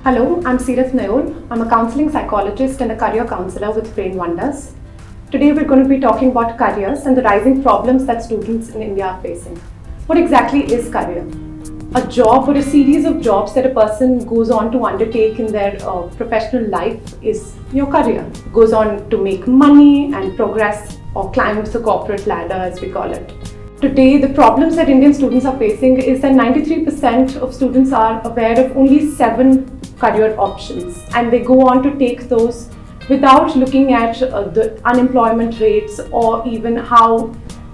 Hello, I'm Seerath Nayol. I'm a counseling psychologist and a career counselor with Brain Wonders. Today we're going to be talking about careers and the rising problems that students in India are facing. What exactly is career? A job or a series of jobs that a person goes on to undertake in their professional life is your career. Goes on to make money and progress or climb the corporate ladder, as we call it. Today, the problems that Indian students are facing is that 93% of students are aware of only 7 career options, and they go on to take those without looking at the unemployment rates or even how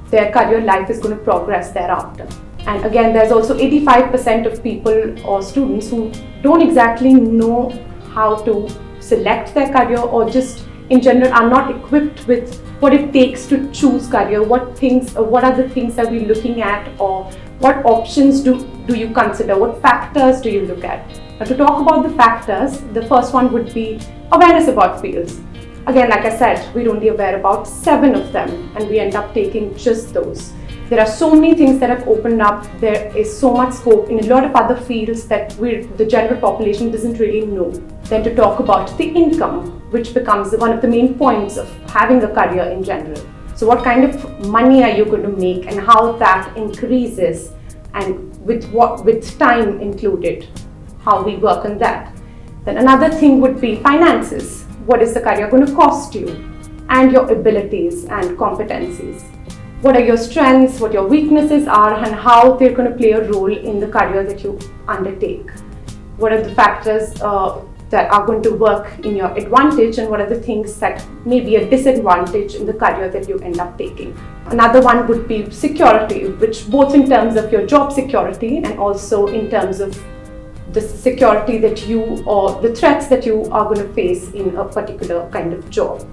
their career life is going to progress thereafter. And again, there's also 85% of people or students who don't exactly know how to select their career, or just in general are not equipped with what it takes to choose career, what are the things that we're looking at, or what options do you consider, what factors do you look at. Now, to talk about the factors, the first one would be awareness about fields. Again, like I said, we're only aware about 7 of them, and we end up taking just those. There are so many things that have opened up. There is so much scope in a lot of other fields that the general population doesn't really know. Then to talk about the income, which becomes one of the main points of having a career in general. So what kind of money are you going to make and how that increases, and with time included, how we work on that. Then another thing would be finances. What is the career going to cost you, and your abilities and competencies. What are your strengths, what your weaknesses are, and how they're going to play a role in the career that you undertake. What are the factors that are going to work in your advantage, and what are the things that may be a disadvantage in the career that you end up taking. Another one would be security, which both in terms of your job security and also in terms of the security that you, or the threats that you are going to face in a particular kind of job.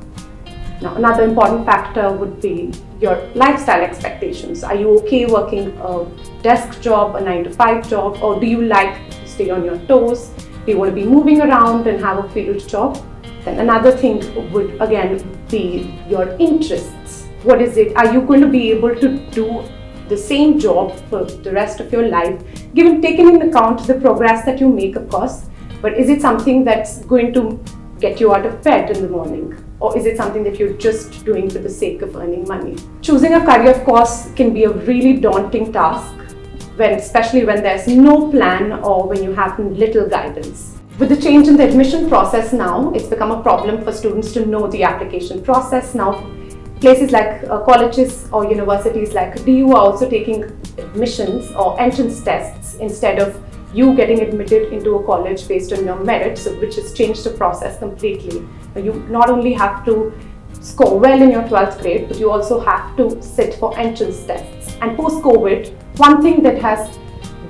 Now, another important factor would be your lifestyle expectations. Are you okay working a desk job, a 9-to-5 job, or do you like to stay on your toes? Do you want to be moving around and have a field job? Then another thing would again be your interests. What is it? Are you going to be able to do the same job for the rest of your life, taking into account the progress that you make, of course, but is it something that's going to get you out of bed in the morning? Or is it something that you're just doing for the sake of earning money? Choosing a career, of course, can be a really daunting task, especially when there's no plan or when you have little guidance. With the change in the admission process now, it's become a problem for students to know the application process. Now, places like colleges or universities like DU are also taking admissions or entrance tests instead of you getting admitted into a college based on your merits, which has changed the process completely. You not only have to score well in your 12th grade, but you also have to sit for entrance tests. And post-COVID, one thing that has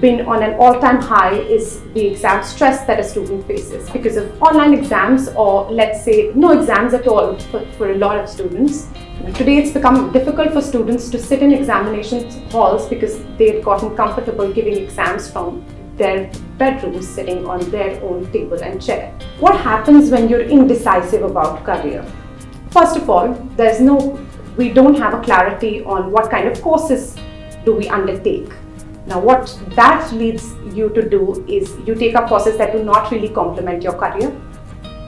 been on an all-time high is the exam stress that a student faces because of online exams, or let's say no exams at all for a lot of students. Today it's become difficult for students to sit in examination halls because they've gotten comfortable giving exams from their bedrooms, sitting on their own table and chair. What happens when you're indecisive about career? First of all, we don't have a clarity on what kind of courses do we undertake. Now, what that leads you to do is you take up courses that do not really complement your career.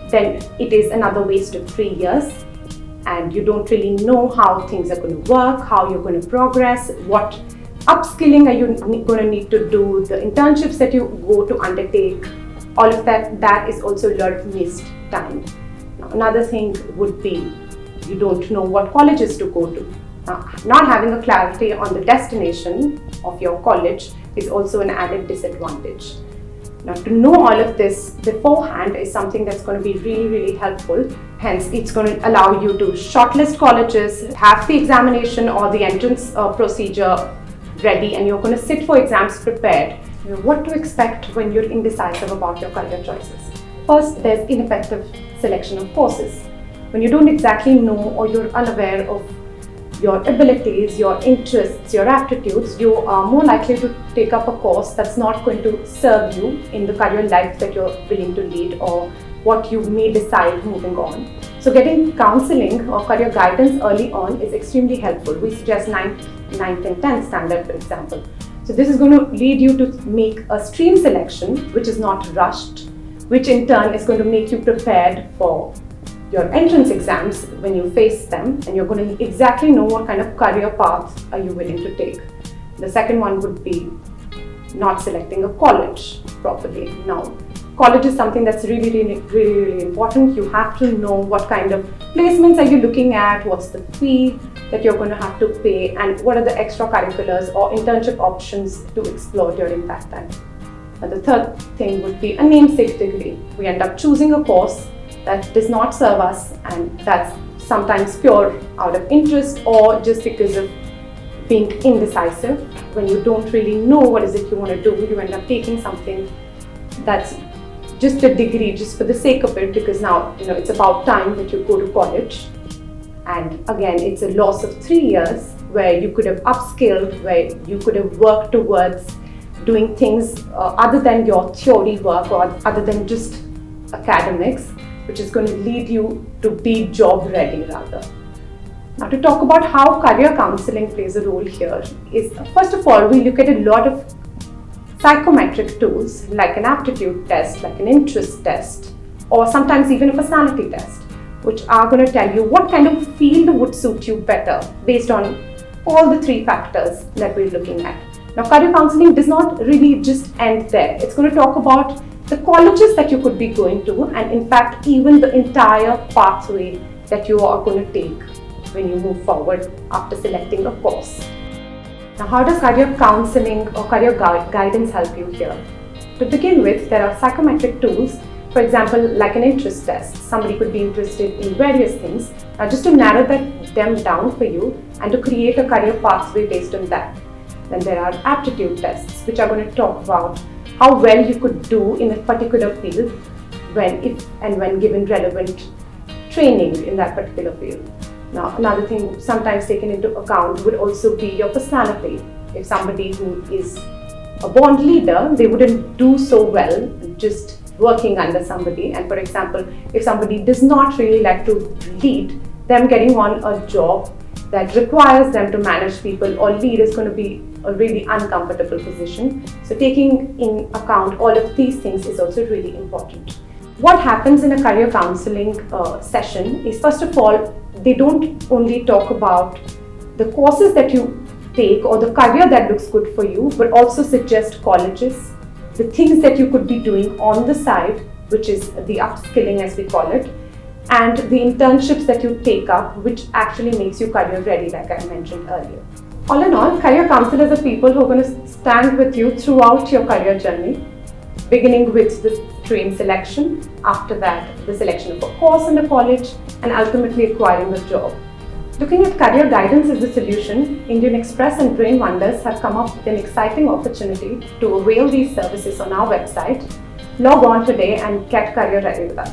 Then it is another waste of 3 years, and you don't really know how things are going to work, how you're going to progress, what upskilling are you going to need to do, the internships that you go to undertake. All of that is also a lot of missed time. Now, another thing would be you don't know what colleges to go to. Not having a clarity on the destination of your college is also an added disadvantage. Now, to know all of this beforehand is something that's going to be really, really helpful. Hence, it's going to allow you to shortlist colleges, have the examination or the entrance procedure ready, and you're going to sit for exams prepared. What to expect when you're indecisive about your career choices? First, there's ineffective selection of courses. When you don't exactly know, or you're unaware of your abilities, your interests, your aptitudes, you are more likely to take up a course that's not going to serve you in the career life that you're willing to lead, or what you may decide moving on. So getting counseling or career guidance early on is extremely helpful. We suggest 9th and 10th standard, for example. So this is going to lead you to make a stream selection which is not rushed, which in turn is going to make you prepared for your entrance exams when you face them, and you're going to exactly know what kind of career path are you willing to take. The second one would be not selecting a college properly. Now, college is something that's really important. You have to know what kind of placements are you looking at, what's the fee that you're going to have to pay, and what are the extracurriculars or internship options to explore during that time. And the third thing would be a namesake degree. We end up choosing a course that does not serve us, and that's sometimes pure out of interest or just because of being indecisive. When you don't really know what is it you want to do, you end up taking something that's just a degree just for the sake of it, because now it's about time that you go to college, and again it's a loss of 3 years where you could have upskilled, where you could have worked towards doing things other than your theory work or other than just academics, which is going to lead you to be job ready rather. Now, to talk about how career counselling plays a role here is, first of all, we look at a lot of psychometric tools like an aptitude test, like an interest test, or sometimes even a personality test, which are going to tell you what kind of field would suit you better based on all the 3 factors that we're looking at. Now, career counselling does not really just end there. It's going to talk about the colleges that you could be going to, and in fact even the entire pathway that you are going to take when you move forward after selecting a course. Now, how does career counselling or career guidance help you here? To begin with, there are psychometric tools, for example, like an interest test. Somebody could be interested in various things. Now, just to narrow them down for you and to create a career pathway based on that. Then there are aptitude tests, which are going to talk about how well you could do in a particular field when given relevant training in that particular field. Now, another thing sometimes taken into account would also be your personality. If somebody who is a born leader, they wouldn't do so well just working under somebody. And for example, if somebody does not really like to lead, them getting on a job that requires them to manage people or lead is going to be a really uncomfortable position. So taking in account all of these things is also really important. What happens in a career counselling session is, first of all, they don't only talk about the courses that you take or the career that looks good for you, but also suggest colleges, the things that you could be doing on the side, which is the upskilling as we call it, and the internships that you take up, which actually makes you career ready, like I mentioned earlier. All in all, career counselors are people who are going to stand with you throughout your career journey, beginning with the train selection, after that the selection of a course in a college, and ultimately acquiring a job. Looking at career guidance as the solution, Indian Express and Brain Wonders have come up with an exciting opportunity to avail these services on our website. Log on today and get career ready with us.